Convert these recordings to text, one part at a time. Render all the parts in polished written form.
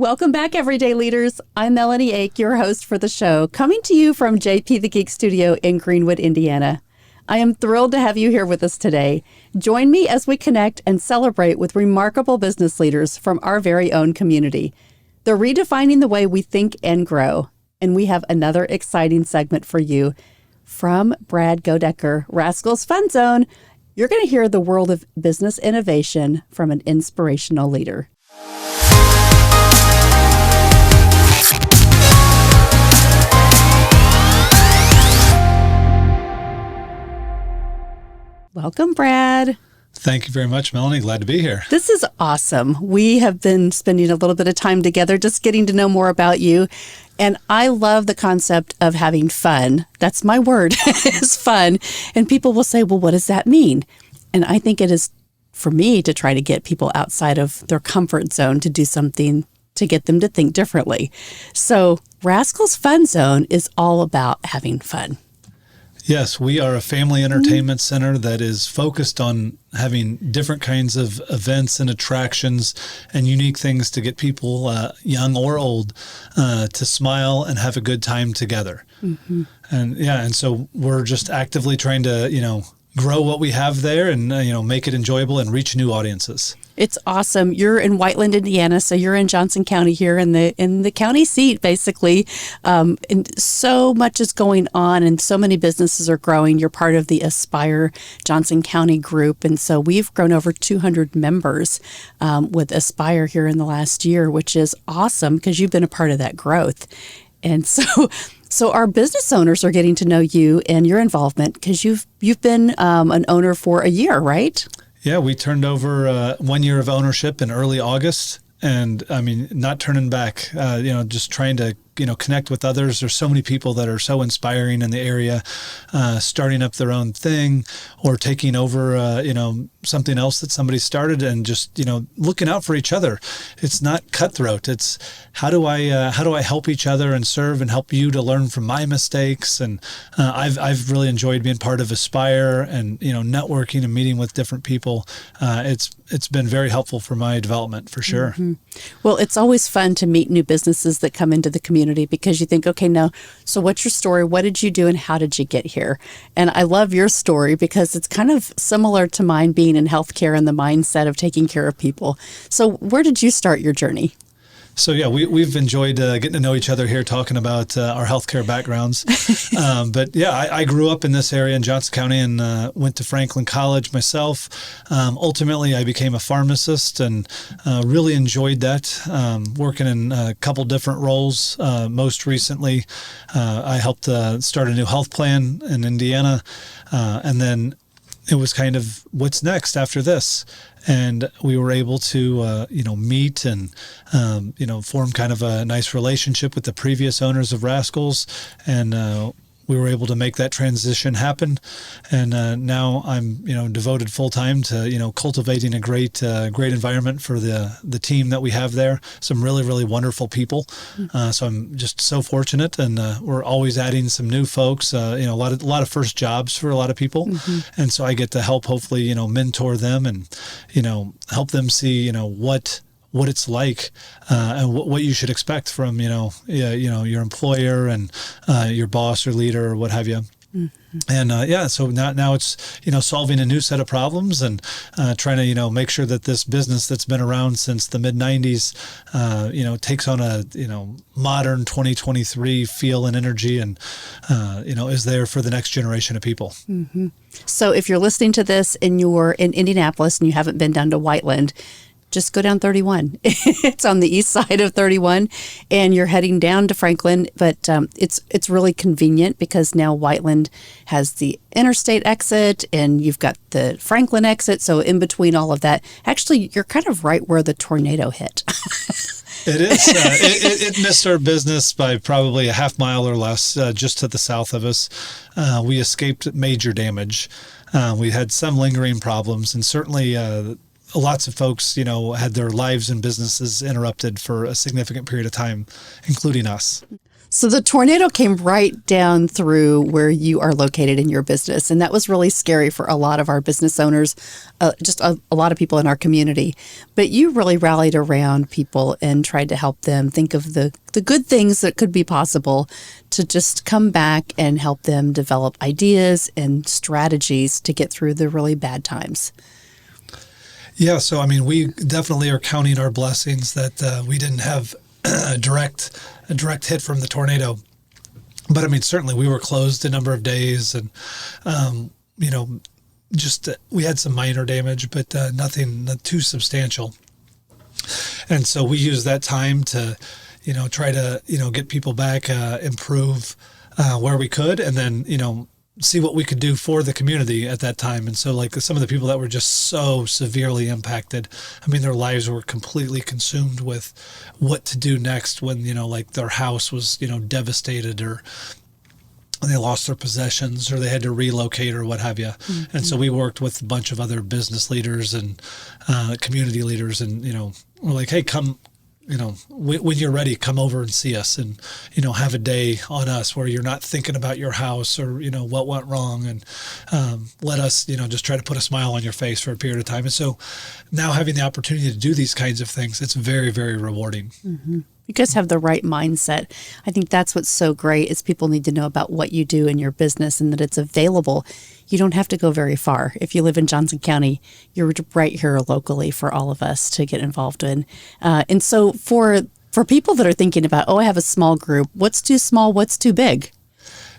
Welcome back, everyday leaders. I'm Melahni Ake, your host for the show, coming to you from JP the Geek Studio in Greenwood, Indiana. I am thrilled to have you here with us today. Join me as we connect and celebrate with remarkable business leaders from our very own community. They're redefining the way we think and grow. And we have another exciting segment for you from Brad Goedeker, Rascal's Fun Zone. You're going to hear the world of business innovation from an inspirational leader. Welcome, Brad. Thank you very much, Melanie. Glad to be here. This is awesome. We have been spending a little bit of time together just getting to know more about you. And I love the concept of having fun. That's my word, is fun. And people will say, well, what does that mean? And I think it is for me to try to get people outside of their comfort zone to do something to get them to think differently. So Rascal's Fun Zone is all about having fun. Yes, we are a family entertainment center that is focused on having different kinds of events and attractions and unique things to get people, young or old, to smile and have a good time together. Mm-hmm. And so we're just actively trying to, grow what we have there and, make it enjoyable and reach new audiences. It's awesome. You're in Whiteland, Indiana, so you're in Johnson County here in the county seat, basically. And so much is going on, and so many businesses are growing. You're part of the Aspire Johnson County group, and so we've grown over 200 members with Aspire here in the last year, which is awesome because you've been a part of that growth. And so our business owners are getting to know you and your involvement because you've been an owner for a year, right? Yeah, we turned over 1 year of ownership in early August, and not turning back, just trying to, connect with others. There's so many people that are so inspiring in the area, starting up their own thing or taking over, something else that somebody started and just, looking out for each other. It's not cutthroat. It's how do I help each other and serve and help you to learn from my mistakes? And I've really enjoyed being part of Aspire and, networking and meeting with different people. It's been very helpful for my development for sure. Mm-hmm. Well, it's always fun to meet new businesses that come into the community because you think, okay, now, so what's your story? What did you do and how did you get here? And I love your story because it's kind of similar to mine being in healthcare and the mindset of taking care of people. So where did you start your journey? So yeah, we've enjoyed getting to know each other here, talking about our healthcare backgrounds. But yeah, I grew up in this area in Johnson County and went to Franklin College myself. Ultimately, I became a pharmacist and really enjoyed that, working in a couple different roles. Most recently, I helped start a new health plan in Indiana, and then it was kind of what's next after this. And we were able to, meet and, form kind of a nice relationship with the previous owners of Rascals. And we were able to make that transition happen. And now I'm, devoted full time to, cultivating a great environment for the team that we have there. Some really, really wonderful people. So I'm just so fortunate, and we're always adding some new folks. A lot of first jobs for a lot of people, and so I get to help hopefully mentor them and help them see what it's like and what you should expect from your employer and your boss or leader or what have you. And so now it's solving a new set of problems and trying to make sure that this business that's been around since the mid 90s takes on a modern 2023 feel and energy and is there for the next generation of people. Mm-hmm. So if you're listening to this and you're in Indianapolis and you haven't been down to Whiteland, just go down 31. It's on the east side of 31, and you're heading down to Franklin. But it's really convenient because now Whiteland has the interstate exit, and you've got the Franklin exit. So in between all of that, actually, you're kind of right where the tornado hit. It is. It missed our business by probably a half mile or less, just to the south of us. We escaped major damage. We had some lingering problems, and certainly lots of folks, had their lives and businesses interrupted for a significant period of time, including us. So the tornado came right down through where you are located in your business. And that was really scary for a lot of our business owners, just a lot of people in our community. But you really rallied around people and tried to help them think of the good things that could be possible to just come back and help them develop ideas and strategies to get through the really bad times. Yeah, so I mean, we definitely are counting our blessings that we didn't have a direct hit from the tornado. But I mean, certainly we were closed a number of days, and just we had some minor damage, but nothing too substantial. And so we used that time to, try to, get people back, improve where we could, and then, see what we could do for the community at that time. And so like some of the people that were just so severely impacted, I mean, their lives were completely consumed with what to do next when, like their house was, devastated, or they lost their possessions, or they had to relocate, or what have you. Mm-hmm. And so we worked with a bunch of other business leaders and community leaders, and, we're like, hey, come, when you're ready, come over and see us, and, have a day on us where you're not thinking about your house or, what went wrong, and let us, just try to put a smile on your face for a period of time. And so now having the opportunity to do these kinds of things, it's very, very rewarding. Mm-hmm. You guys have the right mindset. I think that's what's so great is people need to know about what you do in your business and that it's available. You don't have to go very far. If you live in Johnson County, you're right here locally for all of us to get involved in. And so for people that are thinking about, I have a small group, what's too small, what's too big?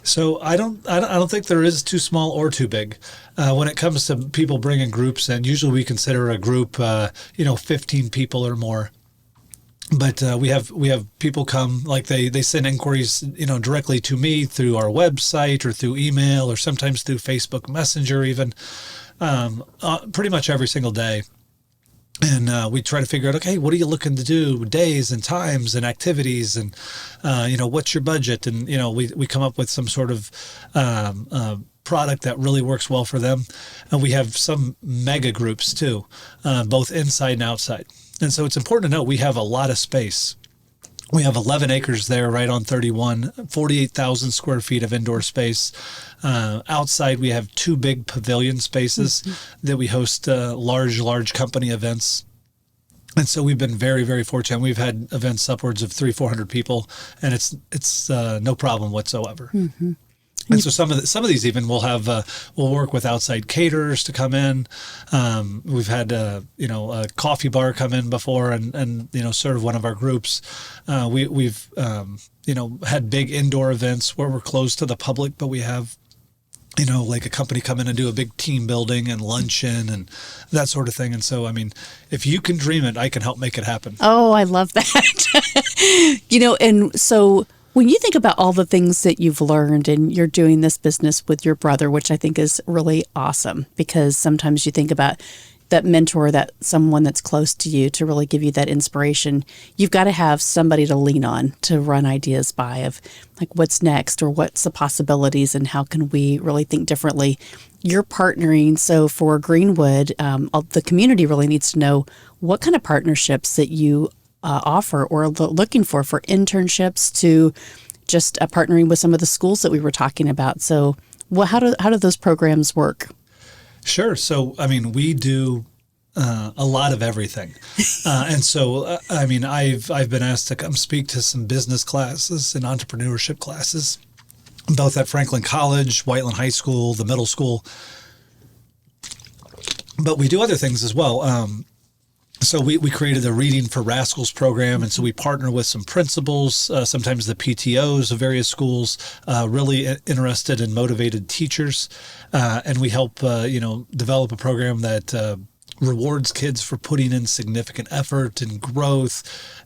So I don't think there is too small or too big. When it comes to people bringing groups in, usually we consider a group, 15 people or more. But we have people come, like they send inquiries, directly to me through our website or through email or sometimes through Facebook Messenger even, pretty much every single day. And we try to figure out, okay, what are you looking to do, days and times and activities, and, what's your budget? And, we come up with some sort of product that really works well for them. And we have some mega groups too, both inside and outside. And so it's important to note we have a lot of space. We have 11 acres there right on 31, 48,000 square feet of indoor space. Outside, we have 2 big pavilion spaces that we host large company events. And so we've been very, very fortunate. We've had events upwards of 300-400 people, and it's no problem whatsoever. Mm-hmm. And so some of these even we'll work with outside caterers to come in. We've had a coffee bar come in before and serve one of our groups. We've had big indoor events where we're closed to the public, but we have like a company come in and do a big team building and luncheon and that sort of thing. And so, I mean, if you can dream it, I can help make it happen. Oh, I love that. And so when you think about all the things that you've learned and you're doing this business with your brother, which I think is really awesome, because sometimes you think about that mentor, that someone that's close to you to really give you that inspiration. You've got to have somebody to lean on to run ideas by of like what's next or what's the possibilities and how can we really think differently. You're partnering. So for Greenwood, the community really needs to know what kind of partnerships that you offer or looking for internships to just partnering with some of the schools that we were talking about. So how do those programs work? Sure. So, I mean, we do a lot of everything. And so, I've been asked to come speak to some business classes and entrepreneurship classes, both at Franklin College, Whiteland High School, the middle school. But we do other things as well. So we created a Reading for Rascals program, and so we partner with some principals, sometimes the PTOs of various schools, really interested and motivated teachers, and we help develop a program that rewards kids for putting in significant effort and growth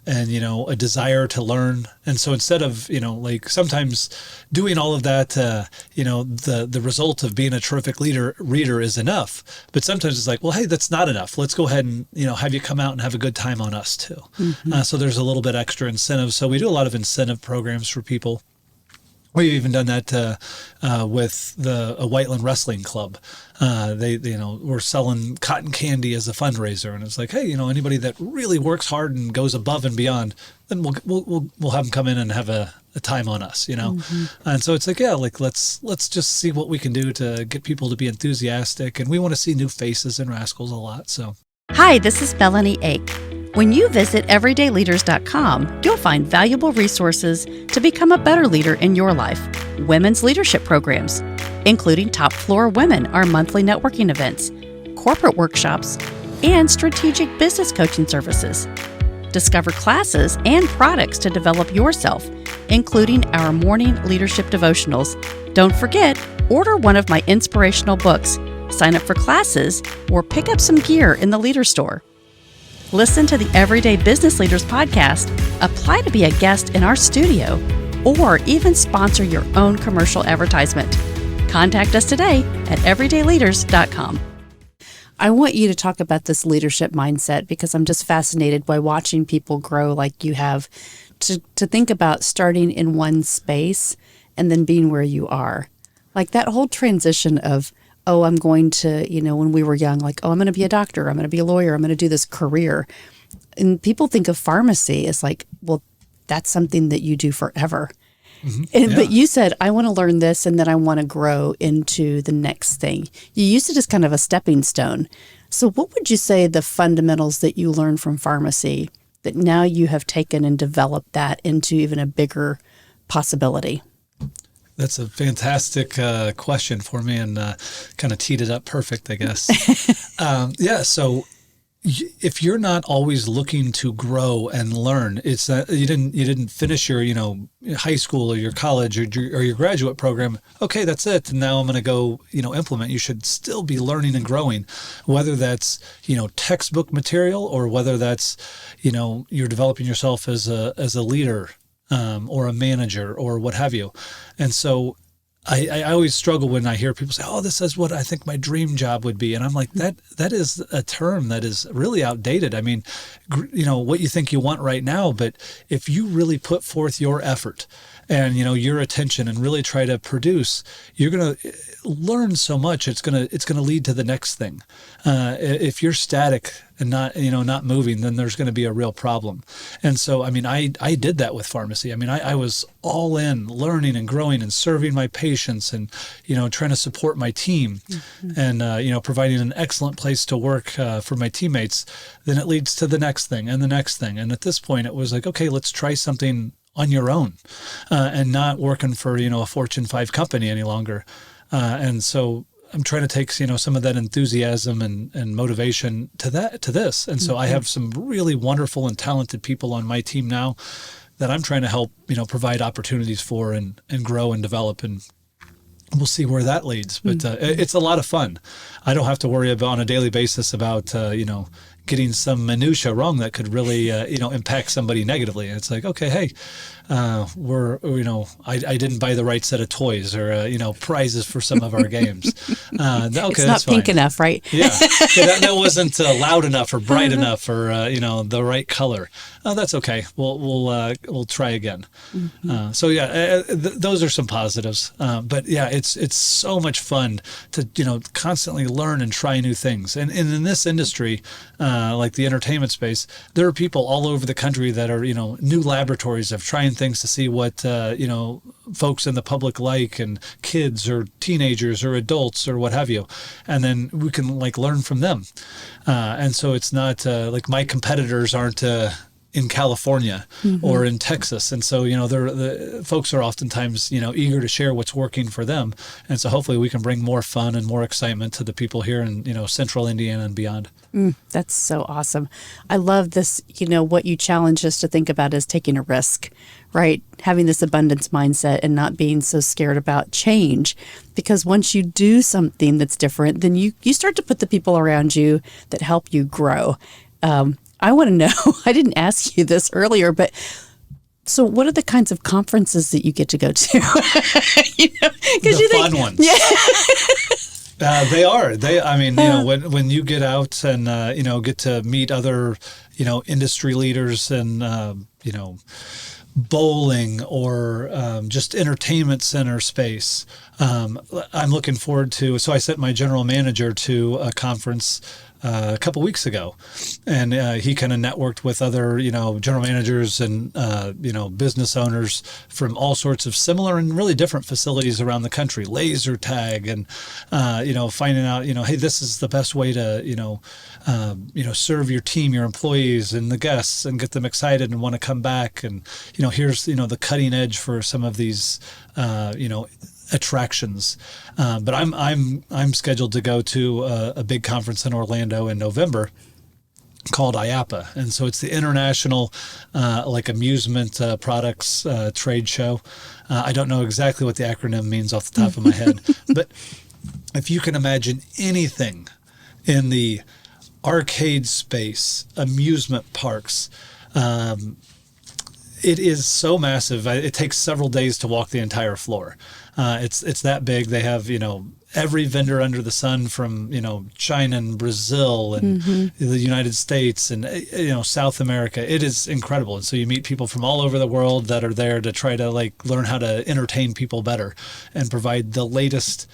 and, a desire to learn. And so instead of, like sometimes doing all of that, the result of being a terrific reader is enough. But sometimes it's like, well, hey, that's not enough. Let's go ahead and, have you come out and have a good time on us too. Mm-hmm. So there's a little bit extra incentive. So we do a lot of incentive programs for people. We've even done that with the Whiteland Wrestling Club. They we're selling cotton candy as a fundraiser, and it's like, hey, anybody that really works hard and goes above and beyond, then we'll have them come in and have a time on us, And so it's like, yeah, like let's just see what we can do to get people to be enthusiastic, and we want to see new faces in Rascals a lot. So, hi, this is Melahni Ake. When you visit everydayleaders.com, you'll find valuable resources to become a better leader in your life. Women's leadership programs, including Top Floor Women, our monthly networking events, corporate workshops, and strategic business coaching services. Discover classes and products to develop yourself, including our morning leadership devotionals. Don't forget, order one of my inspirational books, sign up for classes, or pick up some gear in the Leader Store. Listen to the Everyday Business Leaders podcast, apply to be a guest in our studio, or even sponsor your own commercial advertisement. Contact us today at everydayleaders.com. I want you to talk about this leadership mindset because I'm just fascinated by watching people grow like you have, to think about starting in one space and then being where you are. Like that whole transition of, oh, I'm going to, when we were young, like, oh, I'm going to be a doctor, I'm going to be a lawyer, I'm going to do this career. And people think of pharmacy as like, well, that's something that you do forever. Mm-hmm. But you said, I want to learn this and then I want to grow into the next thing. You used it as kind of a stepping stone. So what would you say the fundamentals that you learned from pharmacy that now you have taken and developed that into even a bigger possibility? That's a fantastic question for me, and kind of teed it up perfect, I guess. So if you're not always looking to grow and learn, it's you didn't finish your high school or your college or your graduate program. Okay, that's it. And now I'm going to go implement. You should still be learning and growing, whether that's textbook material or whether that's you're developing yourself as a leader. Or a manager or what have you. And so I always struggle when I hear people say, oh, this is what I think my dream job would be. And I'm like, that is a term that is really outdated. I mean, what you think you want right now, but if you really put forth your effort and your attention and really try to produce, you're going to learn so much. It's going to lead to the next thing. If you're static and not moving, then there's going to be a real problem. And so, I mean, I did that with pharmacy. I mean, I was all in, learning and growing and serving my patients and trying to support my team, mm-hmm. and providing an excellent place to work for my teammates. Then it leads to the next thing and the next thing. And at this point, it was like, okay, let's try something on your own, and not working for a Fortune 5 company any longer. And so I'm trying to take some of that enthusiasm and motivation to this. And so I have some really wonderful and talented people on my team now that I'm trying to help provide opportunities for and grow and develop, and we'll see where that leads. But it's a lot of fun. I don't have to worry about on a daily basis about getting some minutia wrong that could really impact somebody negatively. And it's like, okay, hey, I didn't buy the right set of toys or prizes for some of our games. Okay, it's not pink enough, right? Yeah, that wasn't loud enough or bright enough or the right color. Oh, that's okay. We'll try again. Mm-hmm. Those are some positives. But yeah, it's so much fun to constantly learn and try new things. And in this industry, like the entertainment space, there are people all over the country that are new laboratories of trying things to see what folks in the public like, and kids or teenagers or adults or what have you, and then we can learn from them. And so it's not like my competitors aren't in California mm-hmm. or in Texas. And so, the folks are oftentimes, eager to share what's working for them. And so hopefully we can bring more fun and more excitement to the people here in, central Indiana and beyond. That's so awesome. I love this, what you challenge us to think about is taking a risk, right? Having this abundance mindset and not being so scared about change. Because once you do something that's different, then you start to put the people around you that help you grow. I want to know, I didn't ask you this earlier, but so what are the kinds of conferences that you get to go to? Fun ones. Yeah. They are. When you get out and, get to meet other, industry leaders and bowling or just entertainment center space. I'm looking forward to, so I sent my general manager to a conference a couple weeks ago, and he kind of networked with other, general managers and, business owners from all sorts of similar and really different facilities around the country, laser tag and, finding out, hey, this is the best way to, serve your team, your employees and the guests and get them excited and want to come back. And, here's, the cutting edge for some of these, attractions. But I'm scheduled to go to a big conference in Orlando in November called IAPA. And so it's the International Amusement Products Trade Show. I don't know exactly what the acronym means off the top of my head, but if you can imagine anything in the arcade space, amusement parks, it is so massive. It takes several days to walk the entire floor. It's that big. They have, every vendor under the sun from, China and Brazil and the United States and, South America. It is incredible. And so you meet people from all over the world that are there to try to learn how to entertain people better and provide the latest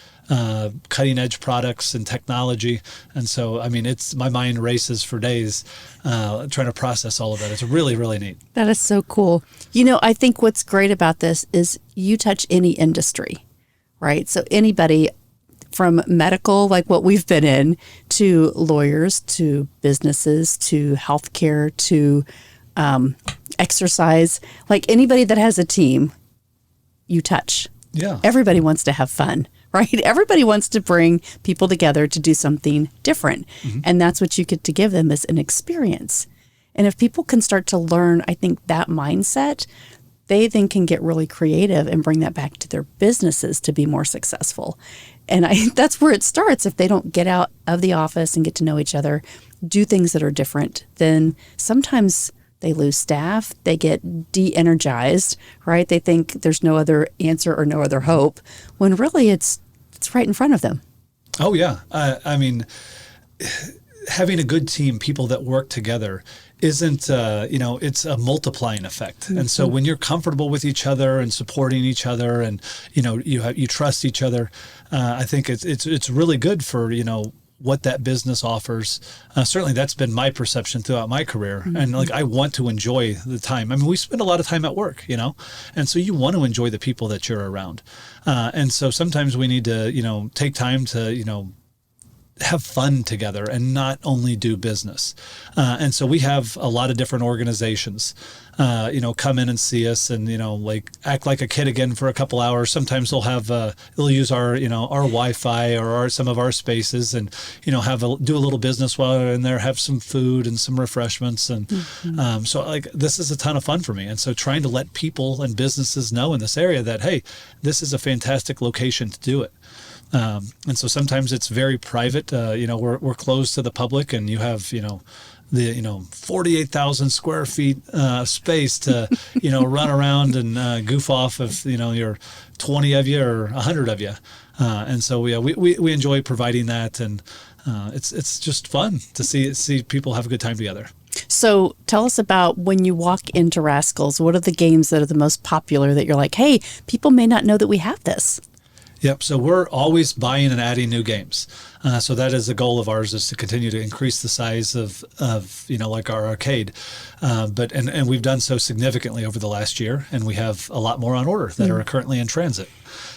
cutting edge products and technology. And so, it's my mind races for days trying to process all of that. It's really, really neat. That is so cool. I think what's great about this is you touch any industry, right? So anybody from medical, like what we've been in, to lawyers, to businesses, to healthcare, to exercise, like anybody that has a team, you touch. Yeah. Everybody wants to have fun. Right? Everybody wants to bring people together to do something different. And that's what you get to give them is an experience. And if people can start to learn, I think, that mindset, they then can get really creative and bring that back to their businesses to be more successful. And that's where it starts. If they don't get out of the office and get to know each other, do things that are different, then sometimes they lose staff, they get de-energized, right? They think there's no other answer or no other hope, when really it's right in front of them. Oh, yeah. Having a good team, people that work together, isn't, it's a multiplying effect. And so when you're comfortable with each other and supporting each other and, you trust each other, I think it's really good for, what that business offers. Certainly that's been my perception throughout my career. And I want to enjoy the time. We spend a lot of time at work, and so you want to enjoy the people that you're around. And so sometimes we need to, take time to, have fun together and not only do business. And so we have a lot of different organizations, come in and see us and, act like a kid again for a couple hours. Sometimes they'll use our, our Wi-Fi or some of our spaces and, do a little business while they're in there, have some food and some refreshments. And so this is a ton of fun for me. And so trying to let people and businesses know in this area that, hey, this is a fantastic location to do it. And so sometimes it's very private. We're closed to the public, and you have, the 48,000 square feet space to, run around and goof off if, you're 20 of you or 100 of you. And so we enjoy providing that, and it's just fun to see people have a good time together. So tell us about when you walk into Rascals, what are the games that are the most popular that you're like, hey, people may not know that we have this? Yep. So we're always buying and adding new games. So that is a goal of ours, is to continue to increase the size of our arcade. But we've done so significantly over the last year, and we have a lot more on order that are currently in transit.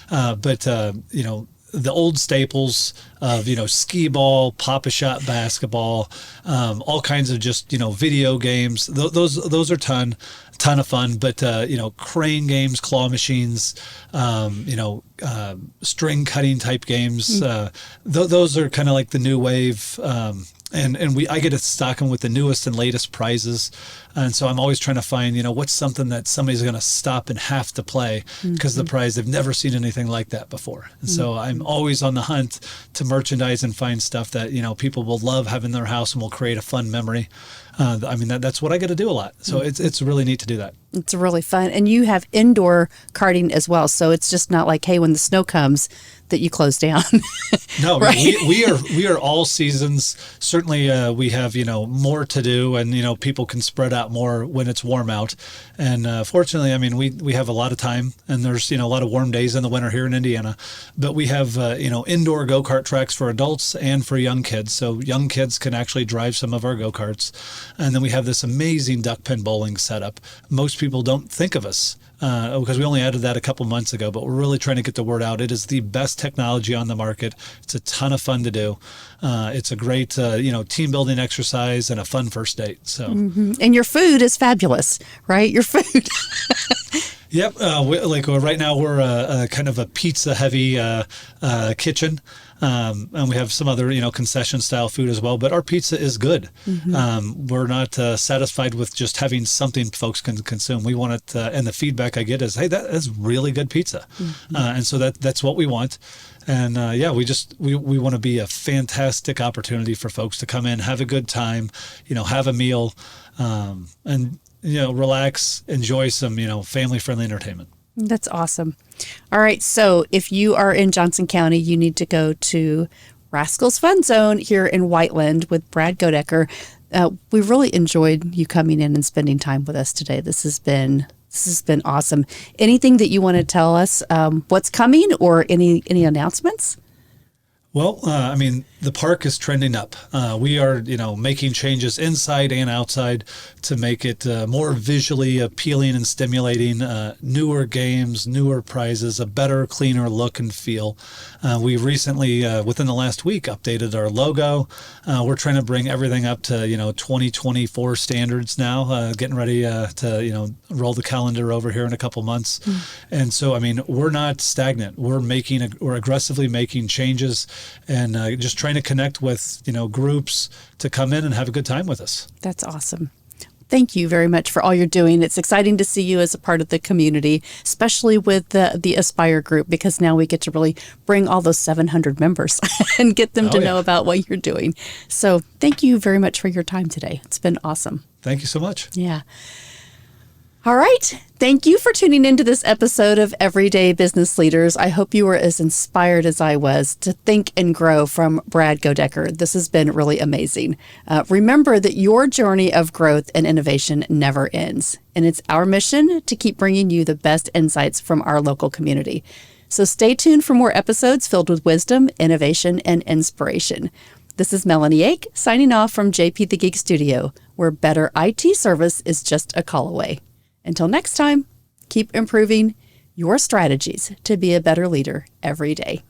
The old staples of, skee ball, pop-a-shot basketball, all kinds of just, video games. Those are ton of fun, but, crane games, claw machines, string cutting type games. Those are kind of like the new wave. I get to stock them with the newest and latest prizes. And so I'm always trying to find, what's something that somebody's going to stop and have to play because the prize, they've never seen anything like that before. And so I'm always on the hunt to merchandise and find stuff that, people will love having in their house and will create a fun memory. That's what I get to do a lot. So it's really neat to do that. It's really fun. And you have indoor karting as well. So it's just not like, hey, when the snow comes that you close down. No, right? we are all seasons. Certainly we have, more to do, and, people can spread out more when it's warm out. And fortunately, I mean, we have a lot of time, and there's, a lot of warm days in the winter here in Indiana, but we have, indoor go-kart tracks for adults and for young kids. So young kids can actually drive some of our go-karts. And then we have this amazing duck pin bowling setup. Most people don't think of us because we only added that a couple months ago, but we're really trying to get the word out. It is the best technology on the market. It's a ton of fun to do. It's a great, team building exercise and a fun first date. So, And your food is fabulous, right? Your food. Yep. Right now we're a kind of a pizza heavy kitchen. And we have some other, concession style food as well, but our pizza is good. We're not satisfied with just having something folks can consume. We want it, and the feedback I get is, hey, that is really good pizza. And so that's what we want. And we want to be a fantastic opportunity for folks to come in, have a good time, have a meal, and relax, enjoy some, family friendly entertainment. That's awesome. All right. So if you are in Johnson County, you need to go to Rascal's Fun Zone here in Whiteland with Brad Goedeker. We really enjoyed you coming in and spending time with us today. This has been awesome. Anything that you want to tell us, what's coming, or any announcements? Well, the park is trending up. We are, making changes inside and outside to make it more visually appealing and stimulating, newer games, newer prizes, a better, cleaner look and feel. We recently, within the last week, updated our logo. We're trying to bring everything up to, 2024 standards now, getting ready to, roll the calendar over here in a couple months. And so, we're not stagnant. We're aggressively making changes and just trying to connect with, groups to come in and have a good time with us. That's awesome. Thank you very much for all you're doing. It's exciting to see you as a part of the community, especially with the Aspire group, because now we get to really bring all those 700 members and get them to know about what you're doing. So thank you very much for your time today. It's been awesome. Thank you so much. Yeah. All right. Thank you for tuning into this episode of Everyday Business Leaders. I hope you were as inspired as I was to think and grow from Brad Goedeker. This has been really amazing. Remember that your journey of growth and innovation never ends, and it's our mission to keep bringing you the best insights from our local community. So stay tuned for more episodes filled with wisdom, innovation, and inspiration. This is Melahni Ake signing off from JP the Geek Studio, where better IT service is just a call away. Until next time, keep improving your strategies to be a better leader every day.